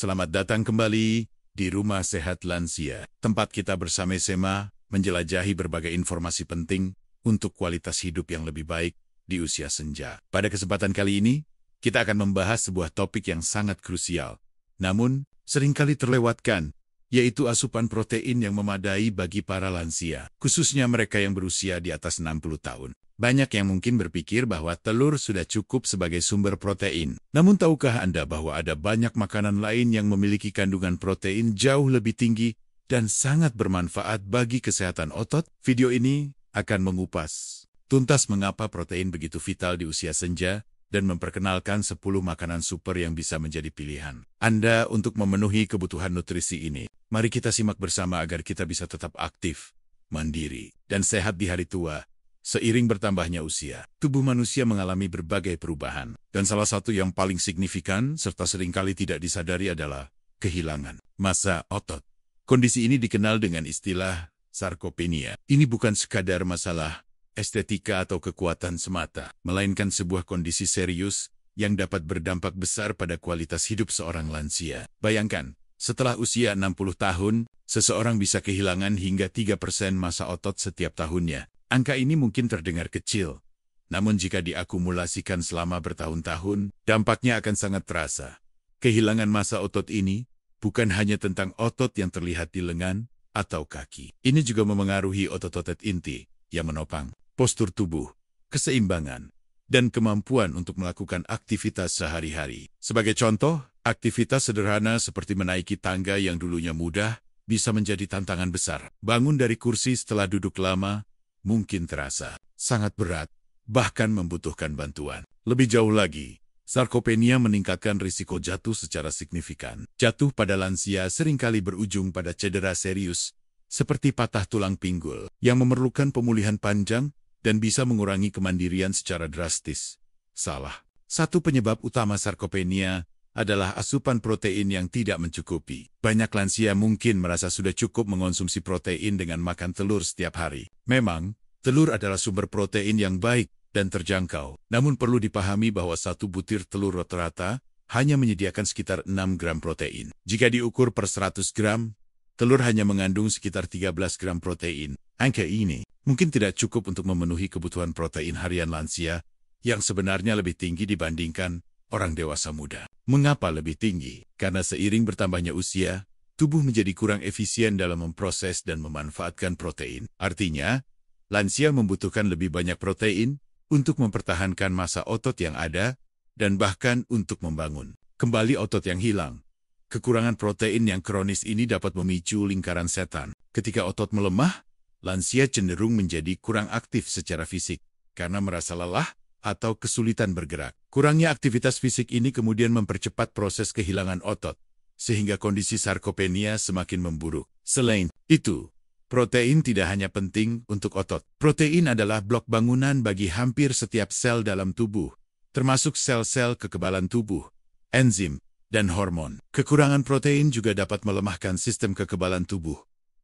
Selamat datang kembali di Rumah Sehat Lansia, tempat kita bersama-sama menjelajahi berbagai informasi penting untuk kualitas hidup yang lebih baik di usia senja. Pada kesempatan kali ini, kita akan membahas sebuah topik yang sangat krusial, namun seringkali terlewatkan, yaitu asupan protein yang memadai bagi para lansia, khususnya mereka yang berusia di atas 60 tahun. Banyak yang mungkin berpikir bahwa telur sudah cukup sebagai sumber protein. Namun tahukah Anda bahwa ada banyak makanan lain yang memiliki kandungan protein jauh lebih tinggi dan sangat bermanfaat bagi kesehatan otot? Video ini akan mengupas tuntas mengapa protein begitu vital di usia senja dan memperkenalkan 10 makanan super yang bisa menjadi pilihan Anda untuk memenuhi kebutuhan nutrisi ini. Mari kita simak bersama agar kita bisa tetap aktif, mandiri, dan sehat di hari tua. Seiring bertambahnya usia, tubuh manusia mengalami berbagai perubahan. Dan salah satu yang paling signifikan serta seringkali tidak disadari adalah kehilangan massa otot. Kondisi ini dikenal dengan istilah sarkopenia. Ini bukan sekadar masalah estetika atau kekuatan semata, melainkan sebuah kondisi serius yang dapat berdampak besar pada kualitas hidup seorang lansia. Bayangkan, setelah usia 60 tahun, seseorang bisa kehilangan hingga 3% massa otot setiap tahunnya. Angka ini mungkin terdengar kecil, namun jika diakumulasikan selama bertahun-tahun, dampaknya akan sangat terasa. Kehilangan massa otot ini bukan hanya tentang otot yang terlihat di lengan atau kaki. Ini juga memengaruhi otot-otot inti yang menopang postur tubuh, keseimbangan, dan kemampuan untuk melakukan aktivitas sehari-hari. Sebagai contoh, aktivitas sederhana seperti menaiki tangga yang dulunya mudah bisa menjadi tantangan besar. Bangun dari kursi setelah duduk lama mungkin terasa sangat berat, bahkan membutuhkan bantuan. Lebih jauh lagi, sarkopenia meningkatkan risiko jatuh secara signifikan. Jatuh pada lansia seringkali berujung pada cedera serius, seperti patah tulang pinggul, yang memerlukan pemulihan panjang dan bisa mengurangi kemandirian secara drastis. Salah satu penyebab utama sarkopenia adalah asupan protein yang tidak mencukupi. Banyak lansia mungkin merasa sudah cukup mengonsumsi protein dengan makan telur setiap hari. Memang, telur adalah sumber protein yang baik dan terjangkau. Namun perlu dipahami bahwa satu butir telur rata-rata hanya menyediakan sekitar 6 gram protein. Jika diukur per 100 gram, telur hanya mengandung sekitar 13 gram protein. Angka ini mungkin tidak cukup untuk memenuhi kebutuhan protein harian lansia yang sebenarnya lebih tinggi dibandingkan orang dewasa muda. Mengapa lebih tinggi? Karena seiring bertambahnya usia, tubuh menjadi kurang efisien dalam memproses dan memanfaatkan protein. Artinya, lansia membutuhkan lebih banyak protein untuk mempertahankan massa otot yang ada dan bahkan untuk membangun kembali otot yang hilang. Kekurangan protein yang kronis ini dapat memicu lingkaran setan. Ketika otot melemah, lansia cenderung menjadi kurang aktif secara fisik karena merasa lelah atau kesulitan bergerak. Kurangnya aktivitas fisik ini kemudian mempercepat proses kehilangan otot, sehingga kondisi sarkopenia semakin memburuk. Selain itu, protein tidak hanya penting untuk otot. Protein adalah blok bangunan bagi hampir setiap sel dalam tubuh, termasuk sel-sel kekebalan tubuh, enzim, dan hormon. Kekurangan protein juga dapat melemahkan sistem kekebalan tubuh,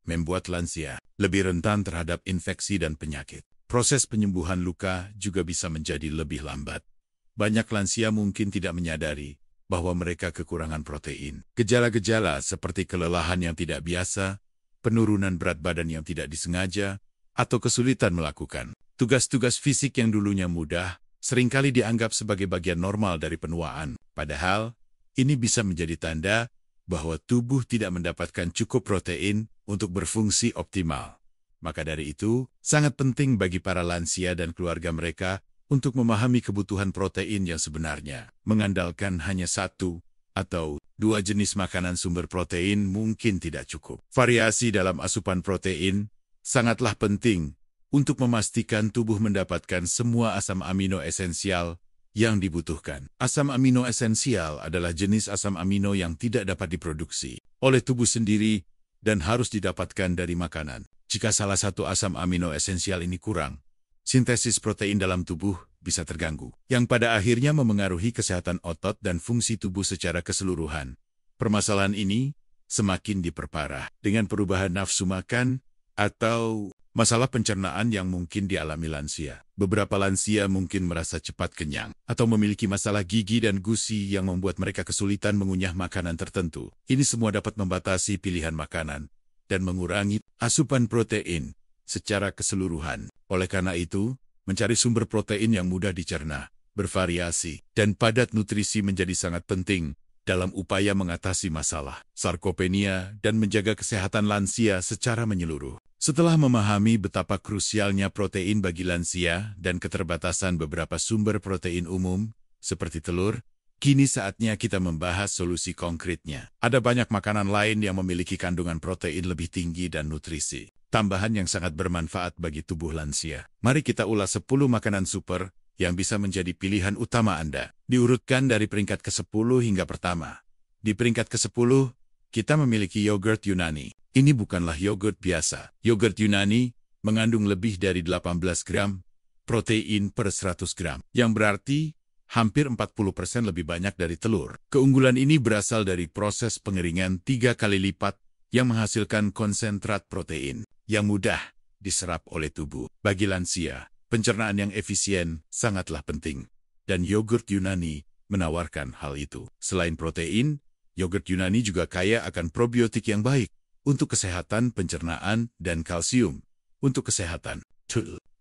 membuat lansia lebih rentan terhadap infeksi dan penyakit. Proses penyembuhan luka juga bisa menjadi lebih lambat. Banyak lansia mungkin tidak menyadari bahwa mereka kekurangan protein. Gejala-gejala seperti kelelahan yang tidak biasa, penurunan berat badan yang tidak disengaja, atau kesulitan melakukan tugas-tugas fisik yang dulunya mudah, seringkali dianggap sebagai bagian normal dari penuaan. Padahal, ini bisa menjadi tanda bahwa tubuh tidak mendapatkan cukup protein untuk berfungsi optimal. Maka dari itu, sangat penting bagi para lansia dan keluarga mereka untuk memahami kebutuhan protein yang sebenarnya. Mengandalkan hanya satu atau dua jenis makanan sumber protein mungkin tidak cukup. Variasi dalam asupan protein sangatlah penting untuk memastikan tubuh mendapatkan semua asam amino esensial yang dibutuhkan. Asam amino esensial adalah jenis asam amino yang tidak dapat diproduksi oleh tubuh sendiri dan harus didapatkan dari makanan. Jika salah satu asam amino esensial ini kurang, sintesis protein dalam tubuh bisa terganggu, yang pada akhirnya memengaruhi kesehatan otot dan fungsi tubuh secara keseluruhan. Permasalahan ini semakin diperparah dengan perubahan nafsu makan atau Masalah pencernaan yang mungkin dialami lansia. Beberapa lansia mungkin merasa cepat kenyang atau memiliki masalah gigi dan gusi yang membuat mereka kesulitan mengunyah makanan tertentu. Ini semua dapat membatasi pilihan makanan dan mengurangi asupan protein secara keseluruhan. Oleh karena itu, mencari sumber protein yang mudah dicerna, bervariasi, dan padat nutrisi menjadi sangat penting dalam upaya mengatasi masalah sarkopenia dan menjaga kesehatan lansia secara menyeluruh. Setelah memahami betapa krusialnya protein bagi lansia dan keterbatasan beberapa sumber protein umum, seperti telur, kini saatnya kita membahas solusi konkretnya. Ada banyak makanan lain yang memiliki kandungan protein lebih tinggi dan nutrisi tambahan yang sangat bermanfaat bagi tubuh lansia. Mari kita ulas 10 makanan super yang bisa menjadi pilihan utama Anda. Diurutkan dari peringkat ke-10 hingga pertama. Di peringkat ke-10, kita memiliki yogurt Yunani. Ini bukanlah yogurt biasa. Yogurt Yunani mengandung lebih dari 18 gram protein per 100 gram, yang berarti hampir 40% lebih banyak dari telur. Keunggulan ini berasal dari proses pengeringan 3 kali lipat yang menghasilkan konsentrat protein yang mudah diserap oleh tubuh. Bagi lansia, pencernaan yang efisien sangatlah penting, dan yogurt Yunani menawarkan hal itu. Selain protein, yogurt Yunani juga kaya akan probiotik yang baik untuk kesehatan pencernaan dan kalsium untuk kesehatan.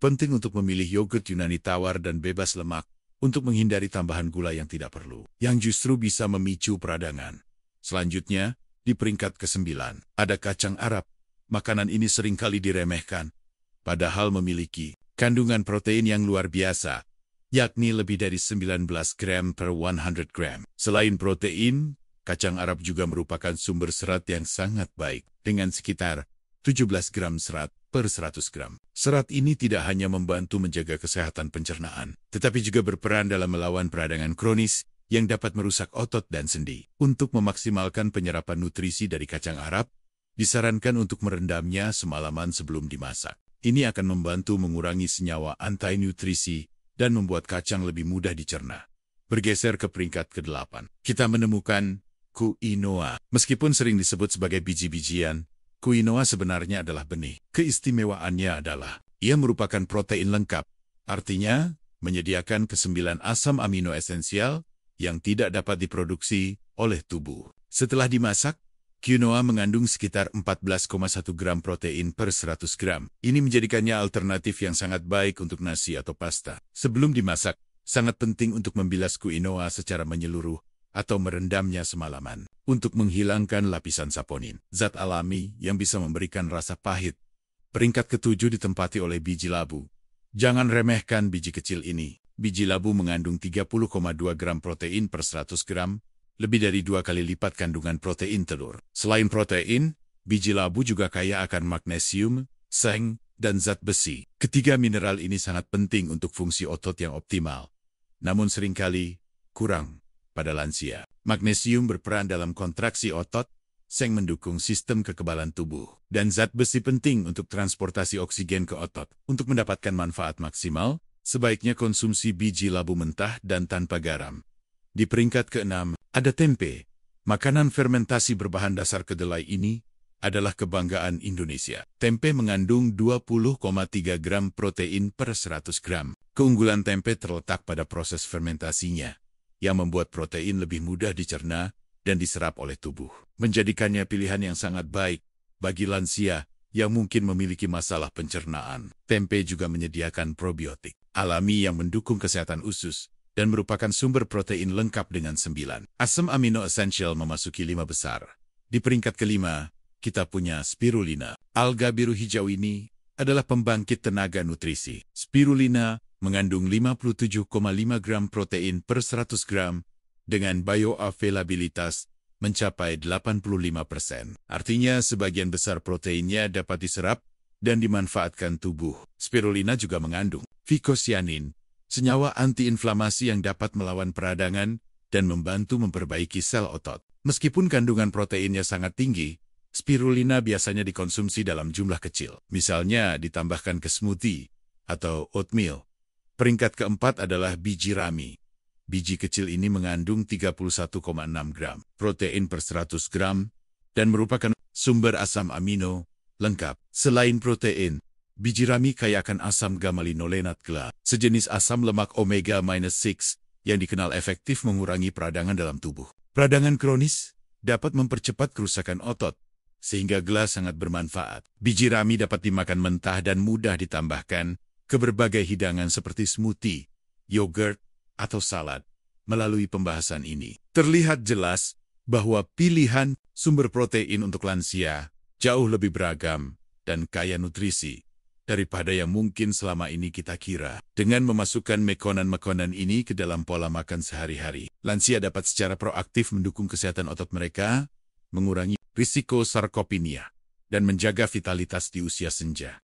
Penting untuk memilih yogurt Yunani tawar dan bebas lemak untuk menghindari tambahan gula yang tidak perlu, yang justru bisa memicu peradangan. Selanjutnya, di peringkat ke-9, ada kacang Arab. Makanan ini seringkali diremehkan, padahal memiliki kandungan protein yang luar biasa, yakni lebih dari 19 gram per 100 gram. Selain protein, kacang Arab juga merupakan sumber serat yang sangat baik, dengan sekitar 17 gram serat per 100 gram. Serat ini tidak hanya membantu menjaga kesehatan pencernaan, tetapi juga berperan dalam melawan peradangan kronis yang dapat merusak otot dan sendi. Untuk memaksimalkan penyerapan nutrisi dari kacang Arab, disarankan untuk merendamnya semalaman sebelum dimasak. Ini akan membantu mengurangi senyawa anti-nutrisi dan membuat kacang lebih mudah dicerna. Bergeser ke peringkat ke-8, kita menemukan quinoa. Meskipun sering disebut sebagai biji-bijian, quinoa sebenarnya adalah benih. Keistimewaannya adalah, ia merupakan protein lengkap, artinya menyediakan ke-9 asam amino esensial yang tidak dapat diproduksi oleh tubuh. Setelah dimasak, quinoa mengandung sekitar 14,1 gram protein per 100 gram. Ini menjadikannya alternatif yang sangat baik untuk nasi atau pasta. Sebelum dimasak, sangat penting untuk membilas quinoa secara menyeluruh atau merendamnya semalaman untuk menghilangkan lapisan saponin, zat alami yang bisa memberikan rasa pahit. Peringkat ke-7 ditempati oleh biji labu. Jangan remehkan biji kecil ini. Biji labu mengandung 30,2 gram protein per 100 gram, lebih dari 2 kali lipat kandungan protein telur. Selain protein, biji labu juga kaya akan magnesium, seng, dan zat besi. Ketiga mineral ini sangat penting untuk fungsi otot yang optimal, namun seringkali kurang pada lansia. Magnesium berperan dalam kontraksi otot, seng mendukung sistem kekebalan tubuh, dan zat besi penting untuk transportasi oksigen ke otot. Untuk mendapatkan manfaat maksimal, sebaiknya konsumsi biji labu mentah dan tanpa garam. Di peringkat ke-6, ada tempe. Makanan fermentasi berbahan dasar kedelai ini adalah kebanggaan Indonesia. Tempe mengandung 20,3 gram protein per 100 gram. Keunggulan tempe terletak pada proses fermentasinya, yang membuat protein lebih mudah dicerna dan diserap oleh tubuh, menjadikannya pilihan yang sangat baik bagi lansia yang mungkin memiliki masalah pencernaan. Tempe juga menyediakan probiotik alami yang mendukung kesehatan usus dan merupakan sumber protein lengkap dengan 9 asam amino esensial memasuki 5 besar. Di peringkat ke-5, kita punya spirulina. Alga biru hijau ini adalah pembangkit tenaga nutrisi. Spirulina mengandung 57,5 gram protein per 100 gram dengan bioavailabilitas mencapai 85%. Artinya sebagian besar proteinnya dapat diserap dan dimanfaatkan tubuh. Spirulina juga mengandung vicocyanin, senyawa antiinflamasi yang dapat melawan peradangan dan membantu memperbaiki sel otot. Meskipun kandungan proteinnya sangat tinggi, spirulina biasanya dikonsumsi dalam jumlah kecil. Misalnya ditambahkan ke smoothie atau oatmeal. Peringkat ke-4 adalah biji rami. Biji kecil ini mengandung 31,6 gram protein per 100 gram dan merupakan sumber asam amino lengkap. Selain protein, Biji rami kaya akan asam gamalinolenat gelap, sejenis asam lemak omega-6 yang dikenal efektif mengurangi peradangan dalam tubuh. Peradangan kronis dapat mempercepat kerusakan otot, sehingga gelas sangat bermanfaat. Biji rami dapat dimakan mentah dan mudah ditambahkan ke berbagai hidangan seperti smoothie, yogurt, atau salad. Melalui pembahasan ini, terlihat jelas bahwa pilihan sumber protein untuk lansia jauh lebih beragam dan kaya nutrisi daripada yang mungkin selama ini kita kira. Dengan memasukkan makanan-makanan ini ke dalam pola makan sehari-hari, lansia dapat secara proaktif mendukung kesehatan otot mereka, mengurangi risiko sarkopenia, dan menjaga vitalitas di usia senja.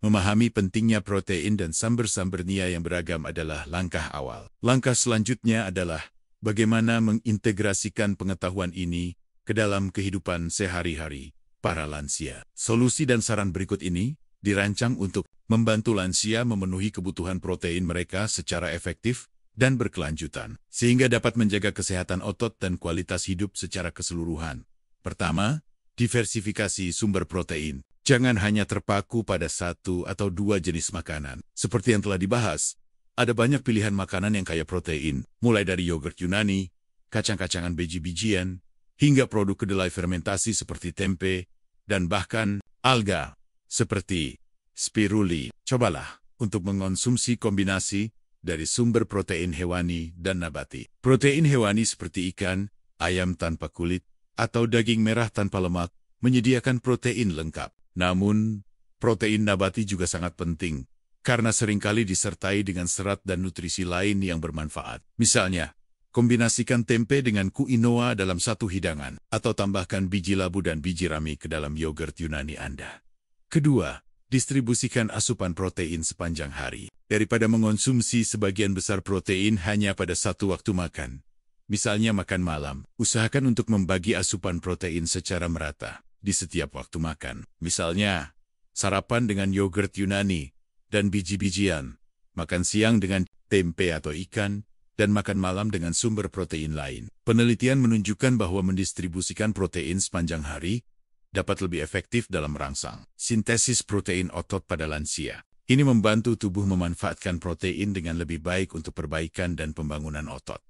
Memahami pentingnya protein dan sumber-sumbernya yang beragam adalah langkah awal. Langkah selanjutnya adalah bagaimana mengintegrasikan pengetahuan ini ke dalam kehidupan sehari-hari para lansia. Solusi dan saran berikut ini dirancang untuk membantu lansia memenuhi kebutuhan protein mereka secara efektif dan berkelanjutan, sehingga dapat menjaga kesehatan otot dan kualitas hidup secara keseluruhan. Pertama, diversifikasi sumber protein. Jangan hanya terpaku pada satu atau dua jenis makanan. Seperti yang telah dibahas, ada banyak pilihan makanan yang kaya protein, mulai dari yogurt Yunani, kacang-kacangan biji-bijian, hingga produk kedelai fermentasi seperti tempe, dan bahkan alga seperti spiruli. Cobalah untuk mengonsumsi kombinasi dari sumber protein hewani dan nabati. Protein hewani seperti ikan, ayam tanpa kulit, atau daging merah tanpa lemak menyediakan protein lengkap. Namun, protein nabati juga sangat penting karena seringkali disertai dengan serat dan nutrisi lain yang bermanfaat. Misalnya, kombinasikan tempe dengan quinoa dalam satu hidangan, atau tambahkan biji labu dan biji rami ke dalam yogurt Yunani Anda. Kedua, distribusikan asupan protein sepanjang hari. Daripada mengonsumsi sebagian besar protein hanya pada satu waktu makan, misalnya makan malam, usahakan untuk membagi asupan protein secara merata di setiap waktu makan. Misalnya, sarapan dengan yogurt Yunani dan biji-bijian, makan siang dengan tempe atau ikan, dan makan malam dengan sumber protein lain. Penelitian menunjukkan bahwa mendistribusikan protein sepanjang hari dapat lebih efektif dalam merangsang sintesis protein otot pada lansia. Ini membantu tubuh memanfaatkan protein dengan lebih baik untuk perbaikan dan pembangunan otot.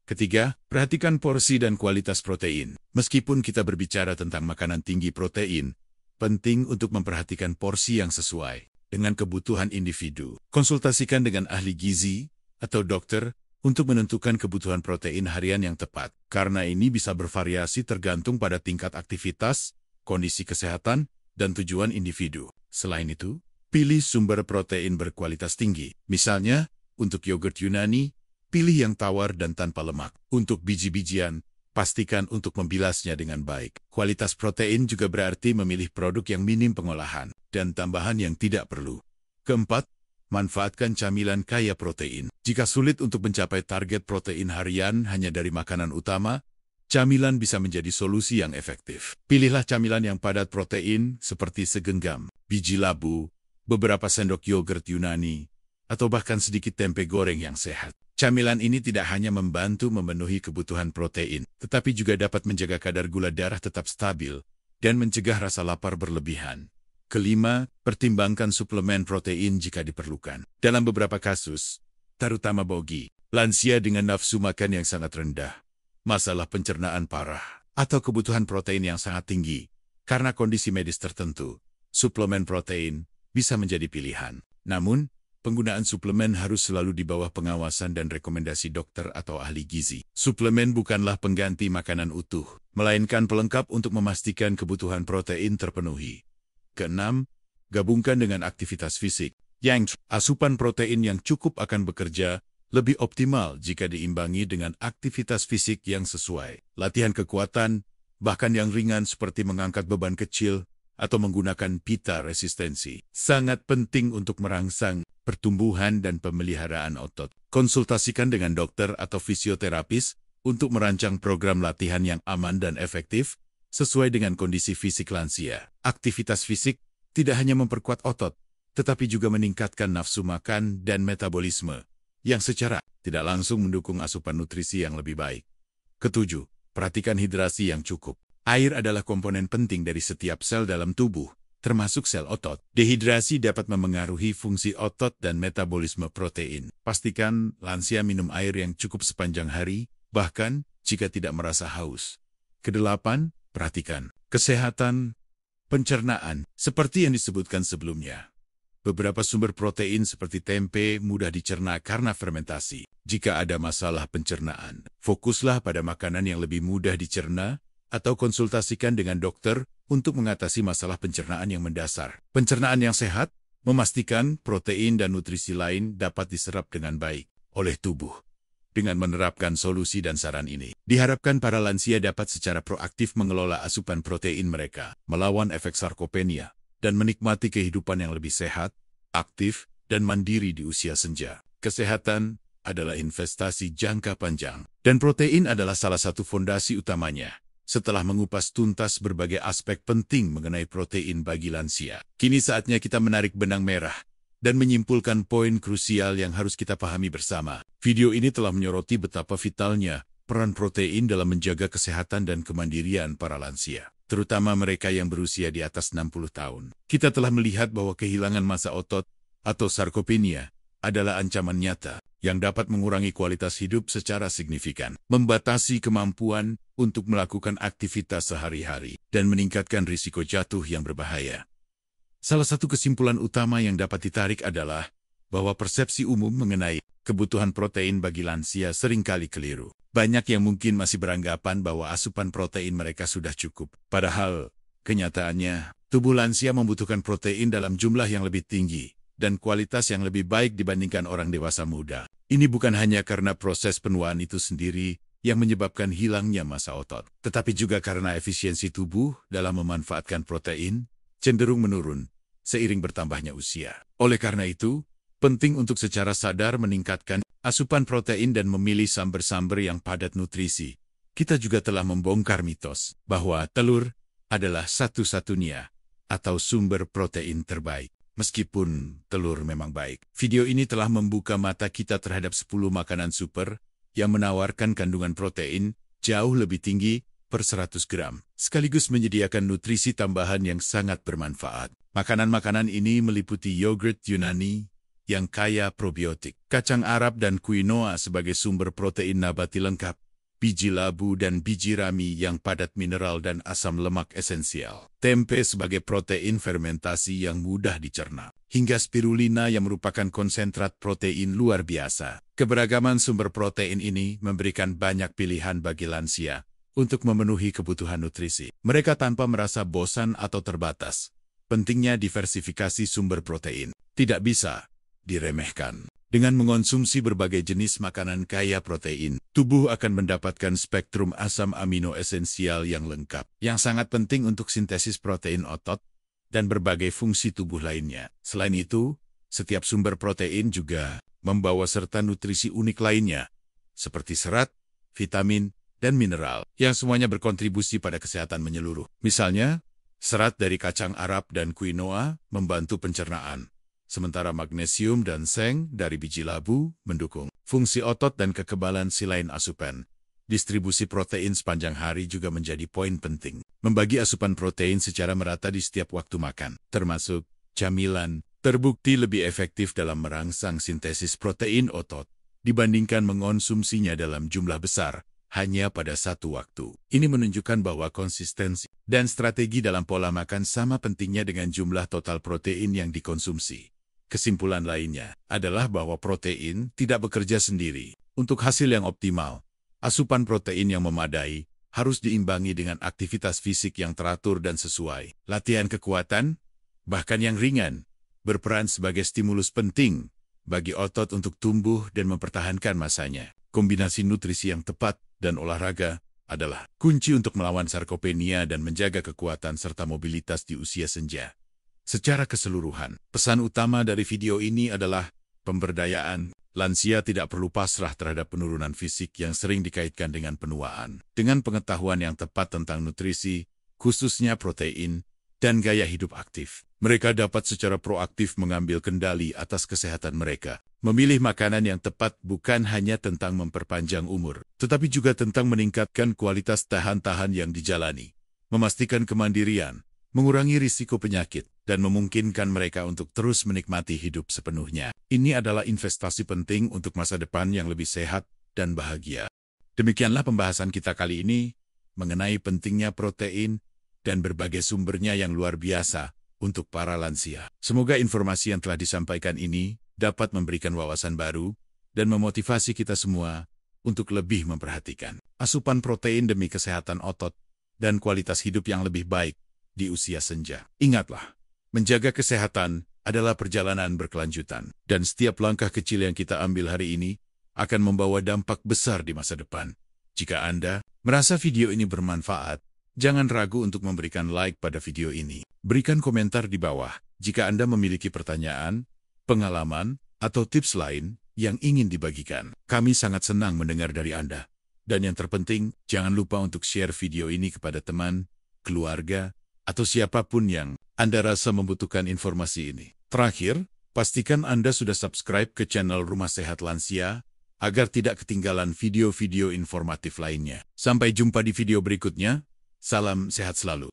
Ketiga, perhatikan porsi dan kualitas protein. Meskipun kita berbicara tentang makanan tinggi protein, penting untuk memperhatikan porsi yang sesuai dengan kebutuhan individu. Konsultasikan dengan ahli gizi atau dokter untuk menentukan kebutuhan protein harian yang tepat, karena ini bisa bervariasi tergantung pada tingkat aktivitas, kondisi kesehatan, dan tujuan individu. Selain itu, pilih sumber protein berkualitas tinggi. Misalnya, untuk yogurt Yunani, pilih yang tawar dan tanpa lemak. Untuk biji-bijian, pastikan untuk membilasnya dengan baik. Kualitas protein juga berarti memilih produk yang minim pengolahan dan tambahan yang tidak perlu. Keempat, manfaatkan camilan kaya protein. Jika sulit untuk mencapai target protein harian hanya dari makanan utama, camilan bisa menjadi solusi yang efektif. Pilihlah camilan yang padat protein seperti segenggam biji labu, beberapa sendok yogurt Yunani, atau bahkan sedikit tempe goreng yang sehat. Camilan ini tidak hanya membantu memenuhi kebutuhan protein, tetapi juga dapat menjaga kadar gula darah tetap stabil dan mencegah rasa lapar berlebihan. Kelima, pertimbangkan suplemen protein jika diperlukan. Dalam beberapa kasus, terutama bagi lansia dengan nafsu makan yang sangat rendah, masalah pencernaan parah, atau kebutuhan protein yang sangat tinggi, karena kondisi medis tertentu, suplemen protein bisa menjadi pilihan. Namun, penggunaan suplemen harus selalu di bawah pengawasan dan rekomendasi dokter atau ahli gizi. Suplemen bukanlah pengganti makanan utuh, melainkan pelengkap untuk memastikan kebutuhan protein terpenuhi. Keenam, gabungkan dengan aktivitas fisik. Yang asupan protein yang cukup akan bekerja lebih optimal jika diimbangi dengan aktivitas fisik yang sesuai. Latihan kekuatan, bahkan yang ringan seperti mengangkat beban kecil atau menggunakan pita resistensi, sangat penting untuk merangsang pertumbuhan dan pemeliharaan otot. Konsultasikan dengan dokter atau fisioterapis untuk merancang program latihan yang aman dan efektif sesuai dengan kondisi fisik lansia. Aktivitas fisik tidak hanya memperkuat otot, tetapi juga meningkatkan nafsu makan dan metabolisme, yang secara tidak langsung mendukung asupan nutrisi yang lebih baik. Ketujuh, perhatikan hidrasi yang cukup. Air adalah komponen penting dari setiap sel dalam tubuh, termasuk sel otot. Dehidrasi dapat memengaruhi fungsi otot dan metabolisme protein. Pastikan lansia minum air yang cukup sepanjang hari, bahkan jika tidak merasa haus. Kedelapan, perhatikan kesehatan pencernaan. Seperti yang disebutkan sebelumnya, beberapa sumber protein seperti tempe mudah dicerna karena fermentasi. Jika ada masalah pencernaan, fokuslah pada makanan yang lebih mudah dicerna atau konsultasikan dengan dokter untuk mengatasi masalah pencernaan yang mendasar. Pencernaan yang sehat memastikan protein dan nutrisi lain dapat diserap dengan baik oleh tubuh. Dengan menerapkan solusi dan saran ini, diharapkan para lansia dapat secara proaktif mengelola asupan protein mereka, melawan efek sarkopenia, dan menikmati kehidupan yang lebih sehat, aktif, dan mandiri di usia senja. Kesehatan adalah investasi jangka panjang, dan protein adalah salah satu fondasi utamanya. Setelah mengupas tuntas berbagai aspek penting mengenai protein bagi lansia, kini saatnya kita menarik benang merah dan menyimpulkan poin krusial yang harus kita pahami bersama. Video ini telah menyoroti betapa vitalnya peran protein dalam menjaga kesehatan dan kemandirian para lansia, terutama mereka yang berusia di atas 60 tahun. Kita telah melihat bahwa kehilangan massa otot atau sarkopenia adalah ancaman nyata yang dapat mengurangi kualitas hidup secara signifikan, membatasi kemampuan untuk melakukan aktivitas sehari-hari, dan meningkatkan risiko jatuh yang berbahaya. Salah satu kesimpulan utama yang dapat ditarik adalah bahwa persepsi umum mengenai kebutuhan protein bagi lansia seringkali keliru. Banyak yang mungkin masih beranggapan bahwa asupan protein mereka sudah cukup. Padahal, kenyataannya, tubuh lansia membutuhkan protein dalam jumlah yang lebih tinggi dan kualitas yang lebih baik dibandingkan orang dewasa muda. Ini bukan hanya karena proses penuaan itu sendiri yang menyebabkan hilangnya massa otot, tetapi juga karena efisiensi tubuh dalam memanfaatkan protein cenderung menurun seiring bertambahnya usia. Oleh karena itu, penting untuk secara sadar meningkatkan asupan protein dan memilih sumber-sumber yang padat nutrisi. Kita juga telah membongkar mitos bahwa telur adalah satu-satunya atau sumber protein terbaik. Meskipun telur memang baik, video ini telah membuka mata kita terhadap 10 makanan super yang menawarkan kandungan protein jauh lebih tinggi per 100 gram, sekaligus menyediakan nutrisi tambahan yang sangat bermanfaat. Makanan-makanan ini meliputi yogurt Yunani yang kaya probiotik, kacang Arab dan quinoa sebagai sumber protein nabati lengkap, biji labu dan biji rami yang padat mineral dan asam lemak esensial, tempe sebagai protein fermentasi yang mudah dicerna, hingga spirulina yang merupakan konsentrat protein luar biasa. Keberagaman sumber protein ini memberikan banyak pilihan bagi lansia untuk memenuhi kebutuhan nutrisi mereka tanpa merasa bosan atau terbatas. Pentingnya diversifikasi sumber protein tidak bisa diremehkan. Dengan mengonsumsi berbagai jenis makanan kaya protein, tubuh akan mendapatkan spektrum asam amino esensial yang lengkap, yang sangat penting untuk sintesis protein otot dan berbagai fungsi tubuh lainnya. Selain itu, setiap sumber protein juga membawa serta nutrisi unik lainnya, seperti serat, vitamin, dan mineral, yang semuanya berkontribusi pada kesehatan menyeluruh. Misalnya, serat dari kacang Arab dan quinoa membantu pencernaan, sementara magnesium dan seng dari biji labu mendukung fungsi otot dan kekebalan silain asupan. Distribusi protein sepanjang hari juga menjadi poin penting. Membagi asupan protein secara merata di setiap waktu makan, termasuk camilan, terbukti lebih efektif dalam merangsang sintesis protein otot dibandingkan mengonsumsinya dalam jumlah besar hanya pada satu waktu. Ini menunjukkan bahwa konsistensi dan strategi dalam pola makan sama pentingnya dengan jumlah total protein yang dikonsumsi. Kesimpulan lainnya adalah bahwa protein tidak bekerja sendiri. Untuk hasil yang optimal, asupan protein yang memadai harus diimbangi dengan aktivitas fisik yang teratur dan sesuai. Latihan kekuatan, bahkan yang ringan, berperan sebagai stimulus penting bagi otot untuk tumbuh dan mempertahankan massanya. Kombinasi nutrisi yang tepat dan olahraga adalah kunci untuk melawan sarkopenia dan menjaga kekuatan serta mobilitas di usia senja. Secara keseluruhan, pesan utama dari video ini adalah pemberdayaan. Lansia tidak perlu pasrah terhadap penurunan fisik yang sering dikaitkan dengan penuaan. Dengan pengetahuan yang tepat tentang nutrisi, khususnya protein, dan gaya hidup aktif, mereka dapat secara proaktif mengambil kendali atas kesehatan mereka. Memilih makanan yang tepat bukan hanya tentang memperpanjang umur, tetapi juga tentang meningkatkan kualitas tahan-tahan yang dijalani, memastikan kemandirian, mengurangi risiko penyakit, dan memungkinkan mereka untuk terus menikmati hidup sepenuhnya. Ini adalah investasi penting untuk masa depan yang lebih sehat dan bahagia. Demikianlah pembahasan kita kali ini mengenai pentingnya protein dan berbagai sumbernya yang luar biasa untuk para lansia. Semoga informasi yang telah disampaikan ini dapat memberikan wawasan baru dan memotivasi kita semua untuk lebih memperhatikan asupan protein demi kesehatan otot dan kualitas hidup yang lebih baik di usia senja. Ingatlah, menjaga kesehatan adalah perjalanan berkelanjutan, dan setiap langkah kecil yang kita ambil hari ini akan membawa dampak besar di masa depan. Jika Anda merasa video ini bermanfaat, jangan ragu untuk memberikan like pada video ini. Berikan komentar di bawah jika Anda memiliki pertanyaan, pengalaman, atau tips lain yang ingin dibagikan. Kami sangat senang mendengar dari Anda. Dan yang terpenting, jangan lupa untuk share video ini kepada teman, keluarga, atau siapapun yang Anda rasa membutuhkan informasi ini. Terakhir, pastikan Anda sudah subscribe ke channel Rumah Sehat Lansia agar tidak ketinggalan video-video informatif lainnya. Sampai jumpa di video berikutnya. Salam sehat selalu.